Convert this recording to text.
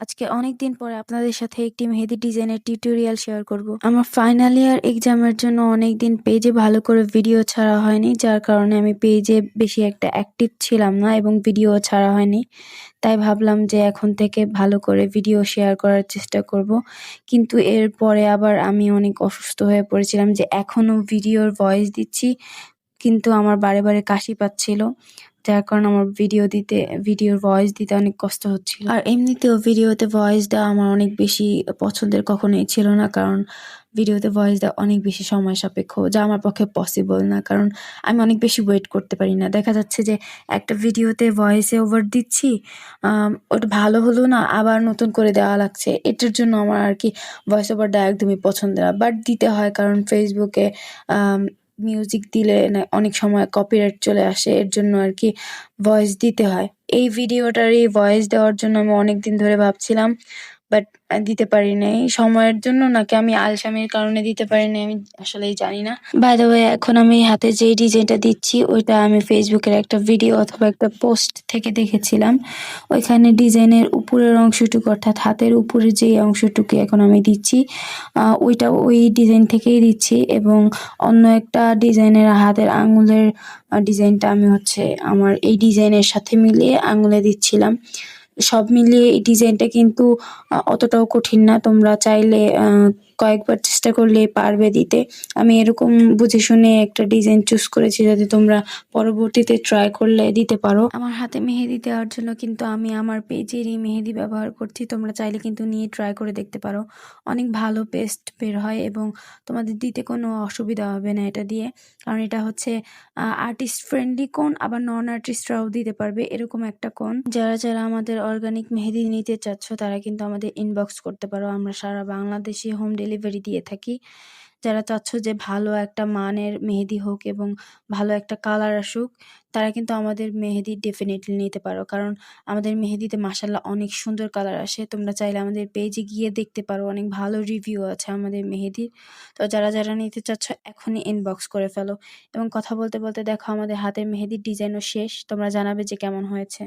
আজকে অনেকদিন পরে আপনাদের সাথে একটি মেহেদি ডিজাইনের টিউটোরিয়াল শেয়ার করব। আমার ফাইনাল ইয়ার এক্সামের জন্য অনেকদিন পেজে ভালো করে ভিডিও ছাড়া হয়নি, যার কারণে আমি পেজে বেশি একটা অ্যাক্টিভ ছিলাম না এবং ভিডিও ছাড়া হয়নি। তাই ভাবলাম যে এখন থেকে ভালো করে ভিডিও শেয়ার করার চেষ্টা করব। কিন্তু এরপরে আবার আমি অনেক অসুস্থ হয়ে পড়েছিলাম, যে এখনও ভিডিওর ভয়েস দিচ্ছি কিন্তু আমার বারে বারে কাশি পাচ্ছিল, যার কারণে আমার ভিডিওর ভয়েস দিতে অনেক কষ্ট হচ্ছিল। আর এমনিতেও ভিডিওতে ভয়েস দেওয়া আমার অনেক বেশি পছন্দের কখনোই ছিল না, কারণ ভিডিওতে ভয়েস দেওয়া অনেক বেশি সময় সাপেক্ষ, যা আমার পক্ষে পসিবল না, কারণ আমি অনেক বেশি ওয়েট করতে পারি না। দেখা যাচ্ছে যে একটা ভিডিওতে ভয়েসে ওভার দিচ্ছি, ওটা ভালো হলো না, আবার নতুন করে দেওয়া লাগছে। এটার জন্য আমার আর কি ভয়েস ওভার দেওয়া একদমই পছন্দ না, বাট দিতে হয়, কারণ ফেসবুকে মিউজিক দিলে না অনেক সময় কপিরাইট চলে আসে, এর জন্য আর কি ভয়েস দিতে হয়। এই ভিডিওটারই ভয়েস দেওয়ার জন্য আমি অনেকদিন ধরে ভাবছিলাম, বাট দিতে পারি নাই। সময়ের জন্য নাকি আমি আলসামির কারণে দিতে পারি নাই, আমি আসলেই জানি না। বাই দ্য ওয়ে, এখন আমি হাতে যেই ডিজাইনটা দিচ্ছি ওইটা আমি ফেসবুকের একটা ভিডিও অথবা একটা পোস্ট থেকে দেখেছিলাম। ওইখানে ডিজাইনের উপরের অংশটুকু, অর্থাৎ হাতের উপরের যেই অংশটুকু এখন আমি দিচ্ছি, ওইটা ওই ডিজাইন থেকেই দিচ্ছি, এবং অন্য একটা ডিজাইনের হাতের আঙুলের ডিজাইনটা আমি আমার এই ডিজাইনের সাথে মিলিয়ে আঙুলে দিচ্ছিলাম। সব মিলিয়ে এই ডিজাইনটা কিন্তু অতটাও কঠিন না, তোমরা চাইলে কয়েকবার চেষ্টা করলেই পারবে দিতে। আমি এরকম বুঝে শুনে একটা ডিজাইন চুজ করেছি যাতে তোমরা পরবর্তীতে ট্রাই করলে দিতে পারো। আমার হাতে মেহেদি দেওয়ার জন্য কিন্তু আমি আমার পেজেরই মেহেদি ব্যবহার করছি, তোমরা চাইলে কিন্তু নিয়ে ট্রাই করে দেখতে পারো। অনেক ভালো পেস্ট বের হয় এবং তোমাদের দিতে কোনো অসুবিধা হবে না এটা দিয়ে, কারণ এটা আর্টিস্ট ফ্রেন্ডলি কোন, আবার নন আর্টিস্টরাও দিতে পারবে এরকম একটা কোন। যারা আমাদের অর্গানিক মেহেদি নিতে চাচ্ছ তারা কিন্তু আমাদের ইনবক্স করতে পারো, আমরা সারা বাংলাদেশে হোম ডেলিভারি দিয়ে থাকি। যারা চাচ্ছ যে ভালো একটা মানের মেহেদি হোক এবং ভালো একটা কালার আসুক, তারা কিন্তু আমাদের মেহেদি ডেফিনেটলি নিতে পারো, কারণ আমাদের মেহেদিতে মাশাআল্লাহ অনেক সুন্দর কালার আসে। তোমরা চাইলে আমাদের পেজে গিয়ে দেখতে পারো, অনেক ভালো রিভিউ আছে আমাদের মেহেদির। তো যারা নিতে চাচ্ছ এখনই ইনবক্স করে ফেলো। এবং কথা বলতে বলতে দেখো আমাদের হাতের মেহেদির ডিজাইনও শেষ, তোমরা জানাবে যে কেমন হয়েছে।